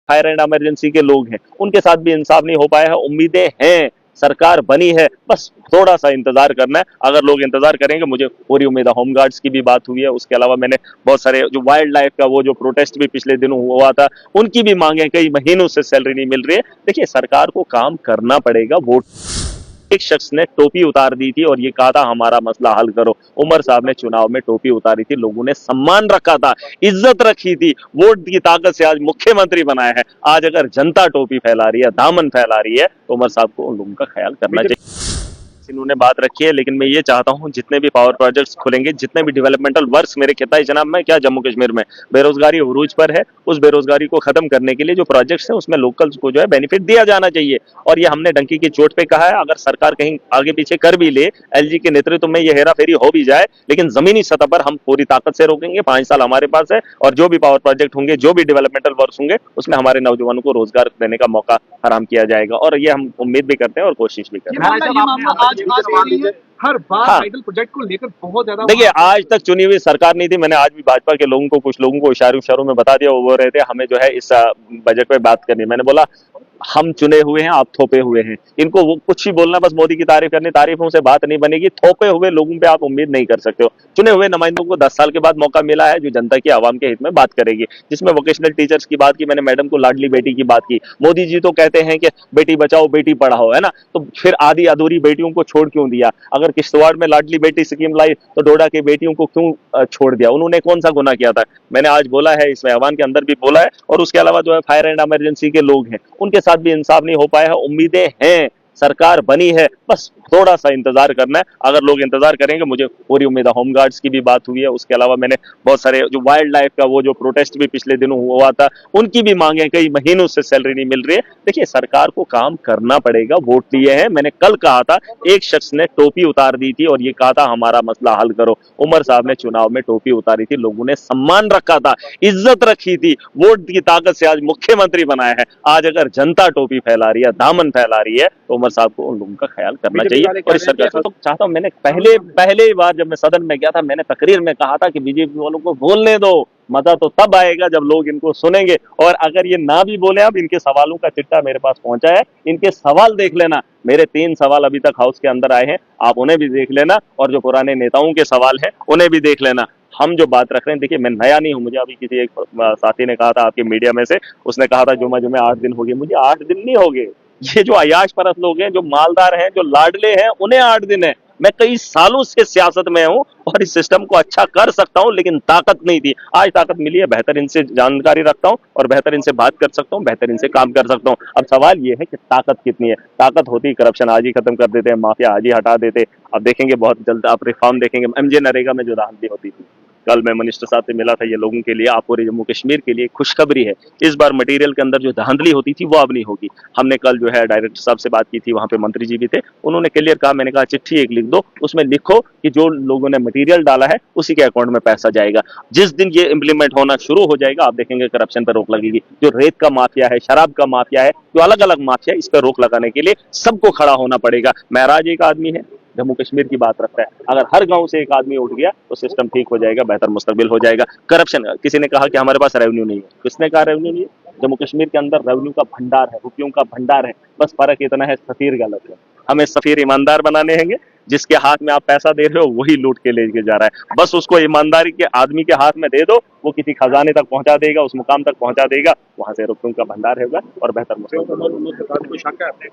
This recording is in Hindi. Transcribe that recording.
फायर एंड इमरजेंसी के लोग हैं, उनके साथ भी इंसाफ नहीं हो पाया है। उम्मीदें हैं, सरकार बनी है, बस थोड़ा सा इंतजार करना है। अगर लोग इंतजार करेंगे, मुझे पूरी उम्मीद है। होमगार्ड्स की भी बात हुई है, उसके अलावा मैंने बहुत सारे जो वाइल्ड लाइफ का वो जो प्रोटेस्ट भी पिछले दिनों हुआ था, उनकी भी मांगे, कई महीनों से सैलरी नहीं मिल रही है। देखिए, सरकार को काम करना पड़ेगा। वोट एक शख्स ने टोपी उतार दी थी और ये कहा था हमारा मसला हल करो। उमर साहब ने चुनाव में टोपी उतारी थी, लोगों ने सम्मान रखा था, इज्जत रखी थी, वोट की ताकत से आज मुख्यमंत्री बनाया है। आज अगर जनता टोपी फैला रही है, दामन फैला रही है, तो उमर साहब को उन लोगों का ख्याल करना चाहिए। इन्होंने बात रखी है, लेकिन मैं ये चाहता हूं जितने भी पावर प्रोजेक्ट्स खुलेंगे, जितने भी डेवलपमेंटल वर्क्स मेरे खिताई जनाब में क्या जम्मू कश्मीर में बेरोजगारी उरूज पर है, उस बेरोजगारी को खत्म करने के लिए जो प्रोजेक्ट्स हैं उसमें लोकल्स को जो है बेनिफिट दिया जाना चाहिए। और ये हमने डंकी की चोट पे कहा है, अगर सरकार कहीं आगे पीछे कर भी ले, एलजी के नेतृत्व में ये हेरा फेरी हो भी जाए, लेकिन जमीनी सतह पर हम पूरी ताकत से रोकेंगे। 5 साल हमारे पास है, और जो भी पावर प्रोजेक्ट होंगे, जो भी डेवलपमेंटल वर्क्स होंगे, उसमें हमारे नौजवानों को रोजगार देने का मौका हराम किया जाएगा। और ये हम उम्मीद भी करते हैं और कोशिश भी करते हैं। हर बार हाँ, आइडल प्रोजेक्ट को लेकर बहुत ज्यादा देखिए, आज तक चुनी हुई सरकार नहीं थी। मैंने आज भी भाजपा के लोगों को, कुछ लोगों को इशारों में बता दिया, वो बोल रहे थे हमें जो है इस बजट पे बात करनी। मैंने बोला हम चुने हुए हैं, आप थोपे हुए हैं। इनको वो कुछ ही बोलना, बस मोदी की तारीफ करनी, तारीफों से बात नहीं बनेगी। थोपे हुए लोगों पे आप उम्मीद नहीं कर सकते हो। चुने हुए नुमाइंदों को 10 साल के बाद मौका मिला है, जो जनता की आवाम के हित में बात करेगी, जिसमें वोकेशनल टीचर्स की बात की मैंने, मैडम को लाडली बेटी की बात की। मोदी जी तो कहते हैं कि बेटी बचाओ बेटी पढ़ाओ, है ना, तो फिर आधी अधूरी बेटियों को छोड़ क्यों दिया? अगर किश्तवाड़ में लाडली बेटी स्कीम लाई, तो डोडा की बेटियों को क्यों छोड़ दिया? उन्होंने कौन सा गुनाह किया था? मैंने आज बोला है, इस ऐवान के अंदर भी बोला है। और उसके अलावा जो है फायर एंड इमरजेंसी के लोग हैं, उनके साथ भी इंसाफ नहीं हो पाया है। उम्मीदें हैं, सरकार बनी है, बस थोड़ा सा इंतजार करना है। अगर लोग इंतजार करेंगे, मुझे पूरी उम्मीद है। होमगार्ड्स की भी बात हुई है, उसके अलावा मैंने बहुत सारे जो वाइल्ड लाइफ का वो जो प्रोटेस्ट भी पिछले दिनों हुआ था, उनकी भी मांगे, कई महीनों से सैलरी नहीं मिल रही है। देखिए, सरकार को काम करना पड़ेगा। वोट लिए हैं, मैंने कल कहा था, एक शख्स ने टोपी उतार दी थी और ये कहा था हमारा मसला हल करो। उमर साहब ने चुनाव में टोपी उतारी थी, लोगों ने सम्मान रखा था, इज्जत रखी थी, वोट की ताकत से आज मुख्यमंत्री बनाया है। आज अगर जनता टोपी फैला रही है, दामन फैला रही है, तो उमर साहब को उन लोगों का ख्याल करना चाहिए। और इस सरकार से तो चाहता हूं, मैंने पहले बार जब मैं सदन में गया था, मैंने तकरीर में कहा था कि बीजेपी वालों को बोलने दो, मजा तो तब आएगा जब लोग इनको सुनेंगे। और अगर ये ना भी बोले, अब इनके सवालों का चिट्ठा मेरे पास पहुंचा है, इनके सवाल देख लेना। मेरे 3 सवाल अभी तक हाउस के अंदर आए हैं, आप उन्हें भी देख लेना, और जो पुराने नेताओं के सवाल हैं उन्हें भी देख लेना। हम जो बात रख रहे हैं, देखिए, मैं नया नहीं हूं। मुझे अभी किसी एक साथी ने कहा था आपके मीडिया में से, उसने कहा था जुम्मे 8 दिन हो गए। मुझे 8 दिन नहीं हो गए। ये जो अयाश परस्त लोग हैं, जो मालदार हैं, जो लाडले हैं, उन्हें 8 दिन है। मैं कई सालों से सियासत में हूं और इस सिस्टम को अच्छा कर सकता हूं, लेकिन ताकत नहीं थी। आज ताकत मिली है, बेहतर इनसे जानकारी रखता हूं और बेहतर इनसे बात कर सकता हूं, बेहतर इनसे काम कर सकता हूं। अब सवाल ये है कि ताकत कितनी है? ताकत होती, करप्शन आज ही खत्म कर देते हैं, माफिया आज ही हटा देते। अब देखेंगे बहुत जल्द आप रिफॉर्म देखेंगे। एमजे नरेगा में जो धांधली होती थी, कल मैं मिनिस्टर साहब से मिला था, ये लोगों के लिए, आप पूरे जम्मू कश्मीर के लिए खुशखबरी है। इस बार मटेरियल के अंदर जो धांधली होती थी वो अब नहीं होगी। हमने कल जो है डायरेक्टर साहब से बात की थी, वहां पे मंत्री जी भी थे, उन्होंने क्लियर कहा, मैंने कहा चिट्ठी एक लिख दो, उसमें लिखो कि जो लोगों ने मटेरियल डाला है उसी के अकाउंट में पैसा जाएगा। जिस दिन ये इंप्लीमेंट होना शुरू हो जाएगा, आप देखेंगे करप्शन पर रोक लगेगी। जो रेत का माफिया है, शराब का माफिया है, जो अलग अलग माफिया है, इस पर रोक लगाने के लिए सबको खड़ा होना पड़ेगा। महराज एक आदमी है, जम्मू कश्मीर की बात रखता है, अगर हर गांव से एक आदमी उठ गया तो सिस्टम ठीक हो जाएगा, बेहतर मुस्तकबिल हो जाएगा। करप्शन, किसी ने कहा कि हमारे पास रेवेन्यू नहीं है, किसने कहा रेवेन्यू नहीं है? जम्मू कश्मीर के अंदर रेवेन्यू का भंडार है, रुपयों का भंडार है। बस फर्क इतना है, सफीर गलत है। हमें सफीर ईमानदार बनाने हैंगे, जिसके हाथ में आप पैसा दे रहे हो वही लूट के लेके जा रहा है। बस उसको ईमानदारी के आदमी के हाथ में दे दो, वो किसी खजाने तक पहुंचा देगा, उस मुकाम तक पहुंचा देगा, वहां से रुपयों का भंडार होगा और बेहतर मुस्तकबिल।